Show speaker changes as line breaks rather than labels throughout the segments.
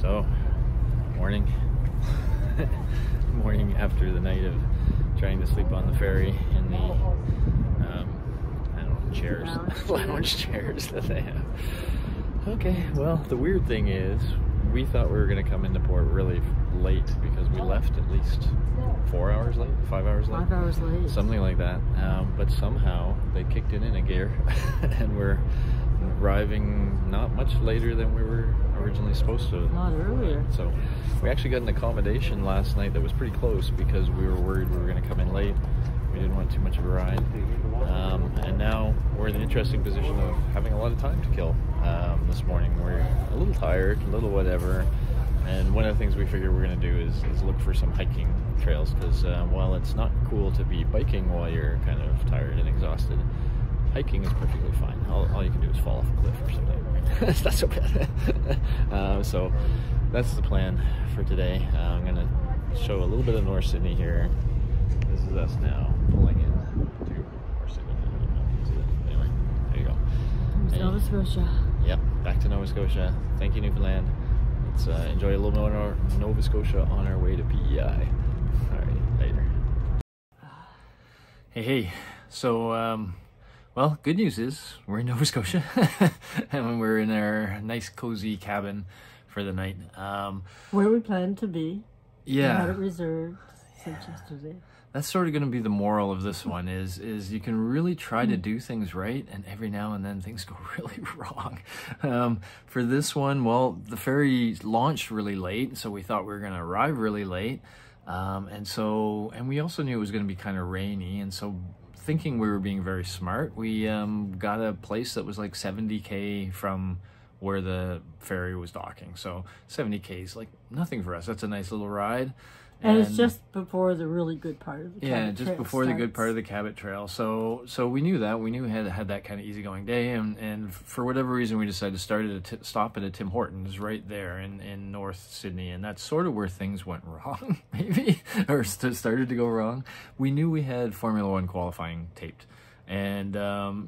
So, morning. Morning after the night of trying to sleep on the ferry in the, I don't know, chairs, lounge chairs that they have. Okay, well, the weird thing is, we thought we were going to come into port really late because we left at least 4 hours late, 5 hours late.
5 hours late.
Something like that. But somehow they kicked it in a gear and we're arriving not much later than we were originally supposed to.
A lot earlier.
So we actually got an accommodation last night that was pretty close because we were worried we were going to come in late. We didn't want too much of a ride. And now we're in the interesting position of having a lot of time to kill. This morning we're a little tired, a little whatever. And one of the things we figured we're going to do is look for some hiking trails because while it's not cool to be biking while you're kind of tired and exhausted, hiking is perfectly fine. All you can do is fall off a cliff or something. It's not so bad. So that's the plan for today. I'm going to show a little bit of North Sydney here. This is us now pulling in to North Sydney. I don't know if you can see that. Anyway, there you go.
Nova Scotia.
Yep, back to Nova Scotia. Thank you, Newfoundland. Let's enjoy a little more Nova Scotia on our way to PEI. Alright, later. Hey. So, well, good news is we're in Nova Scotia and we're in our nice cozy cabin for the night.
Where we planned to be.
Yeah.
We had it reserved since yesterday.
That's sort of going to be the moral of this one is you can really try to do things right, and every now and then things go really wrong. For this one, well, the ferry launched really late, so we thought we were going to arrive really late. And we also knew it was going to be kind of rainy, and so thinking we were being very smart, we got a place that was like 70K from where the ferry was docking. So 70K is like nothing for us. That's a nice little ride.
And it's just before the really good part of the Cabot
Trail. Yeah, just before the good part of the Cabot Trail. So we knew that. We knew we had that kind of easygoing day. And for whatever reason, we decided to stop at a Tim Hortons right there in North Sydney. And that's sort of where things went wrong, maybe, or started to go wrong. We knew we had Formula One qualifying taped. And,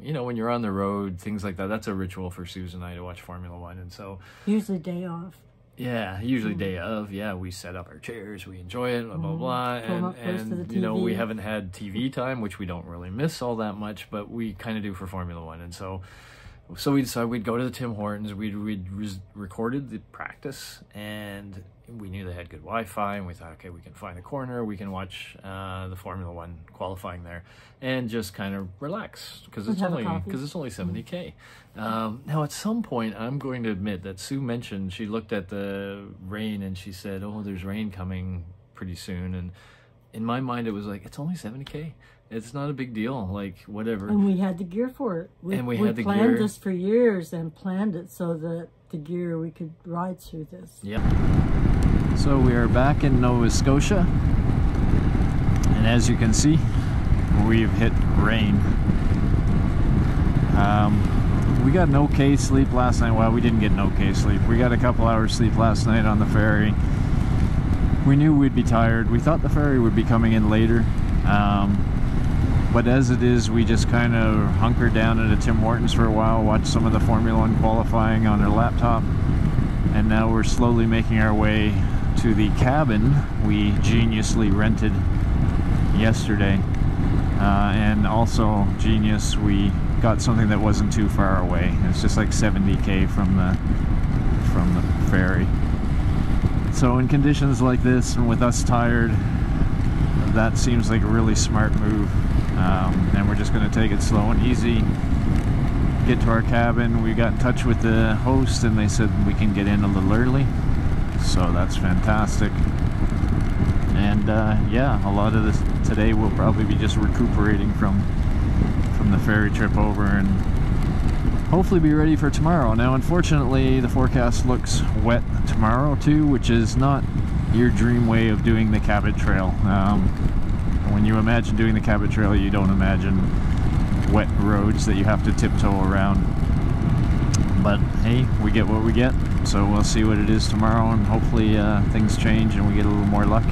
you know, when you're on the road, things like that, that's a ritual for Suze and I to watch Formula One. And so...
Usually day off.
Yeah, usually day of. Yeah, we set up our chairs, we enjoy it, blah, blah, blah. And you know, we haven't had TV time, which we don't really miss all that much, but we kind of do for Formula One. And so we decided we'd go to the Tim Hortons, we'd recorded the practice, and we knew they had good Wi-Fi, and we thought, okay, we can find a corner, we can watch the Formula One qualifying there, and just kind of relax, because it's only 70K. Now, at some point, I'm going to admit that Sue mentioned, she looked at the rain, and she said, oh, there's rain coming pretty soon, and in my mind, it was like, it's only 70K. It's not a big deal, like, whatever.
And we had the gear for it. We planned this for years and planned it so that the gear, we could ride through this.
Yep. So we are back in Nova Scotia. And as you can see, we've hit rain. We got an okay sleep last night. Well, we didn't get an okay sleep. We got a couple hours sleep last night on the ferry. We knew we'd be tired. We thought the ferry would be coming in later. But as it is, we just kind of hunkered down at a Tim Hortons for a while, watched some of the Formula One qualifying on our laptop, and now we're slowly making our way to the cabin we geniusly rented yesterday. And also, genius, we got something that wasn't too far away. It's just like 70K from the ferry. So in conditions like this, and with us tired, that seems like a really smart move. And we're just going to take it slow and easy, get to our cabin. We got in touch with the host and they said we can get in a little early, so that's fantastic. And yeah, a lot of this today will probably be just recuperating from the ferry trip over and hopefully be ready for tomorrow. Now unfortunately the forecast looks wet tomorrow too, which is not your dream way of doing the Cabot Trail. When you imagine doing the Cabot Trail, you don't imagine wet roads that you have to tiptoe around. But hey, we get what we get, so we'll see what it is tomorrow, and hopefully things change and we get a little more luck.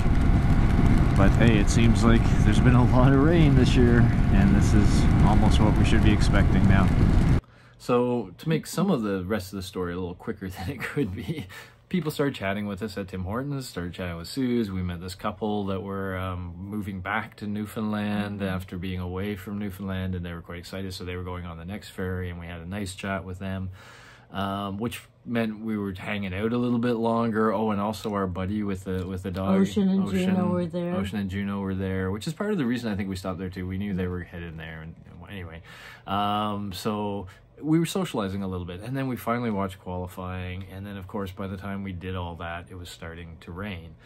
But hey, it seems like there's been a lot of rain this year, and this is almost what we should be expecting now. So to make some of the rest of the story a little quicker than it could be, people started chatting with us at Tim Hortons, started chatting with Suze. We met this couple that were moving back to Newfoundland after being away from Newfoundland, and they were quite excited, so they were going on the next ferry, and we had a nice chat with them, which meant we were hanging out a little bit longer. Oh, and also our buddy with the dog.
Ocean and Juno were there.
Ocean and Juno were there, which is part of the reason I think we stopped there too. We knew they were headed there, and anyway, so we were socializing a little bit, and then we finally watched qualifying, and then of course by the time we did all that, it was starting to rain.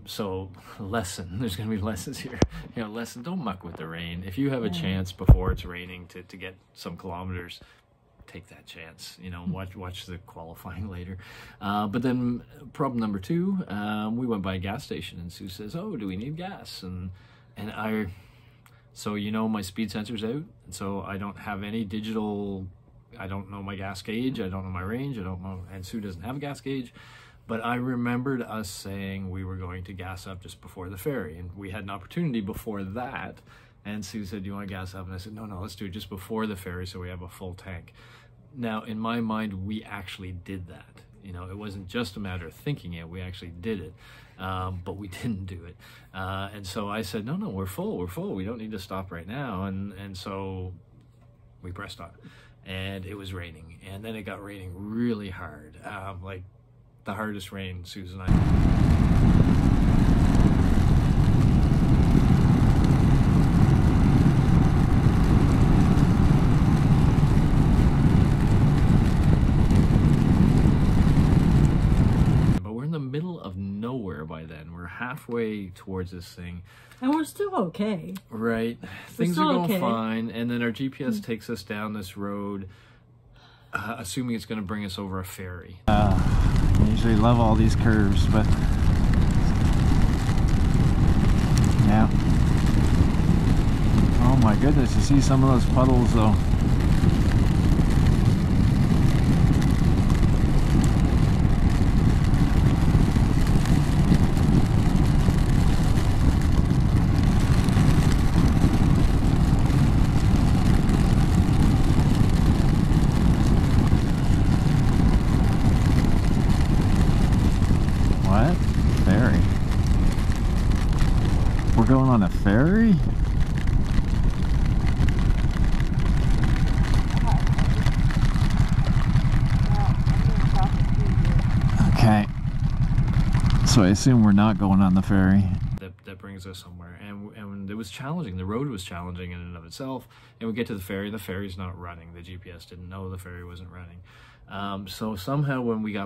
So lesson, there's going to be lessons here. You know, lesson, don't muck with the rain. If you have a chance before it's raining to get some kilometers, take that chance. You know, watch the qualifying later. But then problem number 2, we went by a gas station, and Sue says, oh, do we need gas? And so, you know, my speed sensor's out, and so I don't have any digital, I don't know my gas gauge, I don't know my range, I don't know, and Sue doesn't have a gas gauge, but I remembered us saying we were going to gas up just before the ferry, and we had an opportunity before that, and Sue said, do you want to gas up? And I said, no, let's do it just before the ferry so we have a full tank. Now, in my mind, we actually did that. You know, it wasn't just a matter of thinking it, we actually did it. But we didn't do it. And so I said, no, we're full, we don't need to stop right now. And so we pressed on, and it was raining. And then it got raining really hard, like the hardest rain Suze and I. Halfway towards this thing,
and we're still okay,
right? Things are going fine, and then our GPS takes us down this road, assuming it's going to bring us over a ferry. I usually love all these curves, but yeah. Oh my goodness, you see some of those puddles though. Ferry. We're going on a ferry? Okay. So I assume we're not going on the ferry. That brings us somewhere, and it was challenging. The road was challenging in and of itself, and we get to the ferry. The ferry's not running. The GPS didn't know the ferry wasn't running. So somehow when we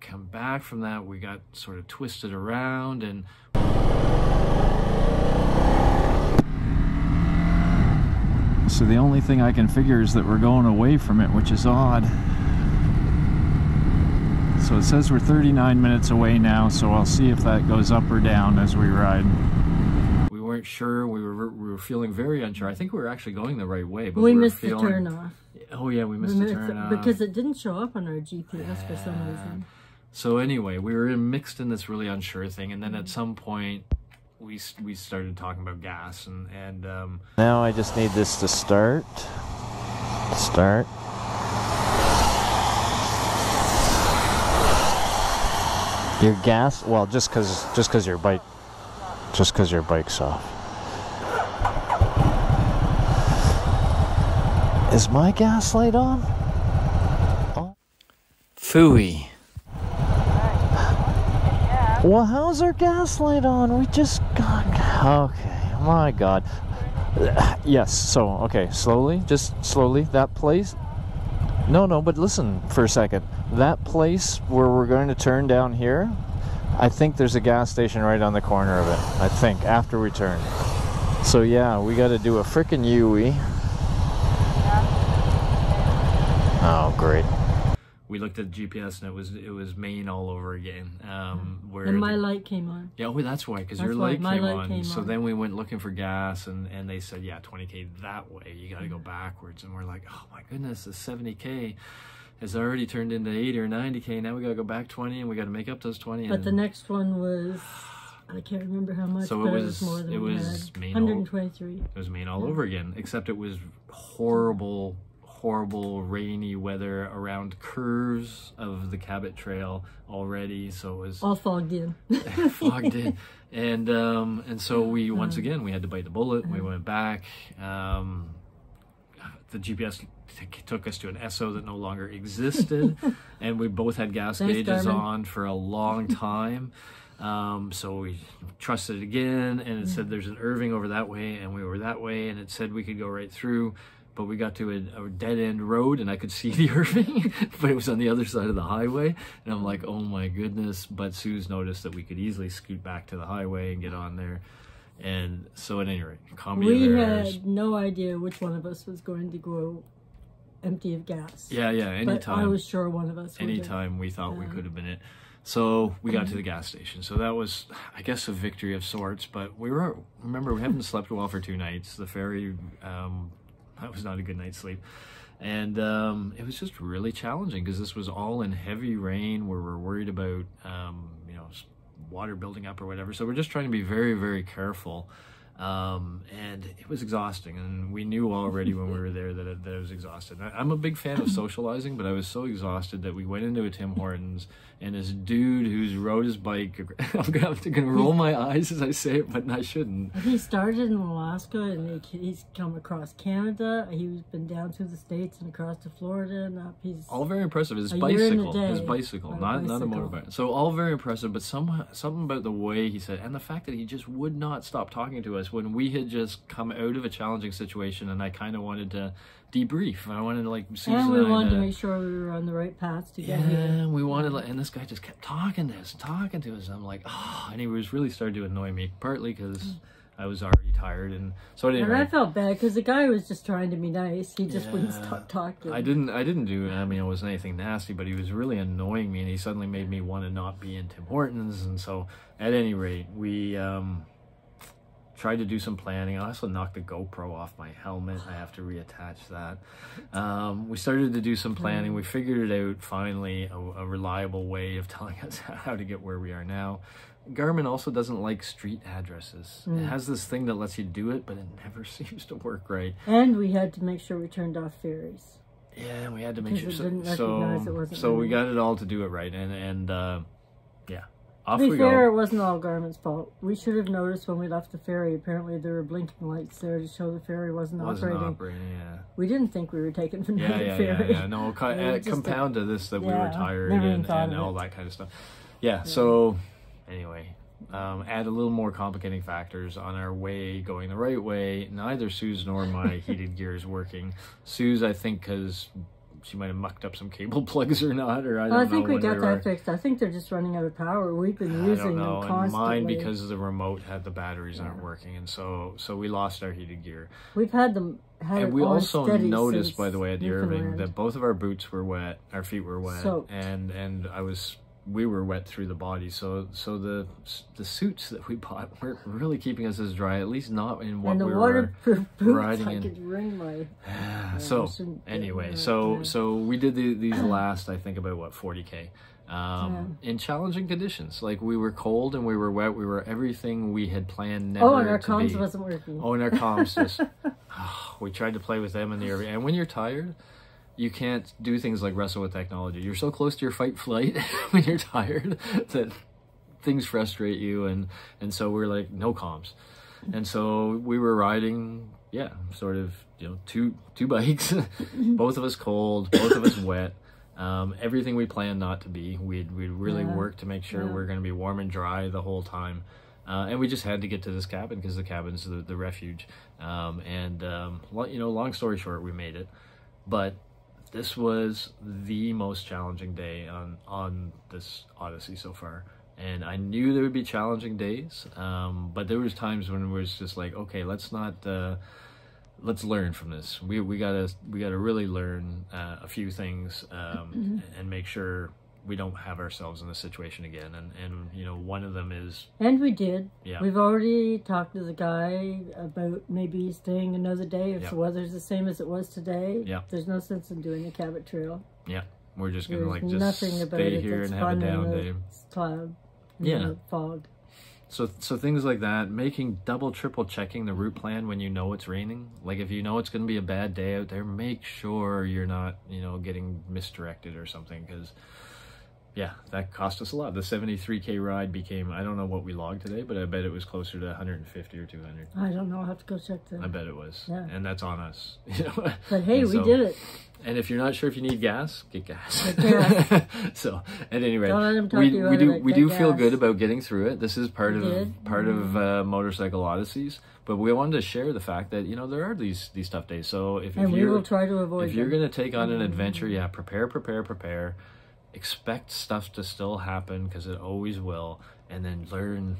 come back from that, we got sort of twisted around, and so the only thing I can figure is that we're going away from it, which is odd. So it says we're 39 minutes away now, so I'll see if that goes up or down as we ride. We weren't sure. We were feeling very unsure. I think we were actually going the right way, but we missed the turn off. Oh yeah, we missed the turn off
because it didn't show up on our GPS for some reason.
So anyway, we were mixed in this really unsure thing, and then at some point we started talking about gas, and now I just need this to start. Your gas, well, just cause your bike's off. Is my gas light on? Oh. Phooey. Well, how's our gas light on? We just got... Okay, my God. Yes, so, okay, slowly, just slowly. That place... No, but listen for a second. That place where we're going to turn down here, I think there's a gas station right on the corner of it. I think, after we turn. So, yeah, we got to do a frickin' U-ey. Oh, great. We looked at the GPS and it was Maine all over again.
And my light came on.
Yeah, oh, that's why, because your light came on. So then we went looking for gas, and they said, yeah, 20K that way. You got to go backwards. And we're like, oh my goodness, the 70K has already turned into 80 or 90K. Now we got to go back 20, and we got to make up those 20.
But the next one was, I can't remember how much, so but it was more than Maine 123.
It was Maine all over again, except it was horrible horrible rainy weather around curves of the Cabot Trail already, so it was
all fogged in.
Fogged in. And so we once again we had to bite the bullet. We went back. The GPS took us to an Esso that no longer existed, and we both had gas gauges on for a long time. So we trusted it again, and it said there's an Irving over that way, and we were that way, and it said we could go right through, but we got to a dead-end road, and I could see the Irving, but it was on the other side of the highway, and I'm like, oh my goodness. But Suze noticed that we could easily scoot back to the highway and get on there. And so at any rate,
we had no idea which one of us was going to go empty of gas.
Yeah, anytime.
But I was sure one of us would.
Anytime we thought we could have been it. So we got to the gas station. So that was, I guess, a victory of sorts. But remember, we haven't slept well for 2 nights. The ferry, that was not a good night's sleep. And it was just really challenging because this was all in heavy rain where we're worried about, you know, water building up or whatever. So we're just trying to be very, very careful. And it was exhausting, and we knew already when we were there that it was exhausted. I'm a big fan of socializing, but I was so exhausted that we went into a Tim Hortons, and this dude who's rode his bike, I'm gonna roll my eyes as I say it, but I shouldn't.
He started in Alaska, and he's come across Canada. He's been down through the States and across to Florida, and up. He's
all very impressive. His bicycle, not a motorbike. So all very impressive, but something about the way he said, and the fact that he just would not stop talking to us when we had just come out of a challenging situation, and I kind of wanted to debrief. I wanted to, like, Suze
and we wanted to make sure we were on the right path to get here.
Yeah, we wanted, and this guy just kept talking to us. I'm like, oh, and he was really starting to annoy me, partly because I was already tired, and so anyway.
And I felt bad because the guy was just trying to be nice. He just wouldn't stop talking.
I didn't do. I mean, it wasn't anything nasty, but he was really annoying me, and he suddenly made me want to not be in Tim Hortons. And so, at any rate, we tried to do some planning. I also knocked the GoPro off my helmet. I have to reattach that. We started to do some planning. We figured it out finally, a reliable way of telling us how to get where we are now. Garmin also doesn't like street addresses. It has this thing that lets you do it, but it never seems to work right.
And we had to make sure we turned off ferries.
Yeah, we had to make sure.
So
we got it all to do it right, and yeah.
To be fair, it wasn't all Garmin's fault. We should have noticed when we left the ferry. Apparently, there were blinking lights there to show the ferry wasn't operating.
Yeah.
We didn't think we were taking from the ferry.
Yeah. No, compound to this that we were tired and all that kind of stuff. Yeah. So anyway, add a little more complicating factors on our way going the right way. Neither Suze nor my heated gear is working. Suze, I think, because she might have mucked up some cable plugs or not, or I don't know.
I think we got that fixed. I think they're just running out of power. We've been using them constantly. And
mine, because the remote had the batteries aren't working, and so we lost our heated gear.
We've had them.
And we also noticed, by the way, at the Irving, that both of our boots were wet, our feet were wet, and we were wet through the body. So the suits that we bought weren't really keeping us as dry, at least not in what we were riding in.
Could ring my,
so anyway, so we did these last, I think, about what, 40K in challenging conditions. Like, we were cold and we were wet. We were everything we had planned never to be.
Oh, and our comms wasn't working.
Oh, and our comms just we tried to play with them in the Irving, and when you're tired, you can't do things like wrestle with technology. You're so close to your fight flight when you're tired that things frustrate you, and so we're like, no comms. And so we were riding, sort of, two bikes, both of us cold, both of us wet. Everything we planned not to be. We'd really worked to make sure we're going to be warm and dry the whole time. And we just had to get to this cabin because the cabin's the refuge. Long story short, we made it. But this was the most challenging day on this Odyssey so far. And I knew there would be challenging days, but there was times when it was just like, okay, let's learn from this. We gotta really learn a few things and make sure we don't have ourselves in this situation again. And one of them is... And
we did. Yeah. We've already talked to the guy about maybe staying another day if the weather's the same as it was today. Yeah. There's no sense in doing a Cabot Trail.
Yeah. We're just going to stay here and have a down day.
Cloud. And the fog.
So things like that, making double, triple checking the route plan when you know it's raining. Like if you know it's going to be a bad day out there, make sure you're not, you know, getting misdirected or something, because yeah, that cost us a lot. The 73K ride became, I don't know what we logged today, but I bet it was closer to 150 or 200.
I don't know. I'll have to go check that.
I bet it was.
Yeah.
And that's on us. You know?
But hey, we did it.
And if you're not sure if you need gas, get gas.
Get gas.
So, at any rate,
Don't let them talk
we
you out
do
of it.
we
Get
do feel
gas.
good about getting through it. This is part of Motorcycle Odysseys, but we wanted to share the fact that, you know, there are these tough days. So if
we will try to avoid
if you're going to take on an adventure, yeah, prepare. Expect stuff to still happen, because it always will, and then learn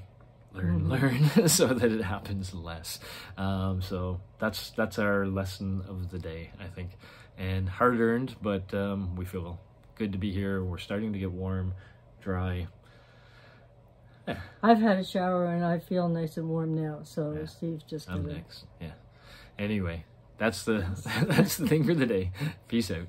so that it happens less. So that's our lesson of the day, I think, and hard earned, but we feel good to be here. We're starting to get warm, dry. Yeah.
I've had a shower and I feel nice and warm now, so
Yeah.
Steve's just
I'm
gonna...
next. Yeah. Anyway, that's the thing for the day. Peace out.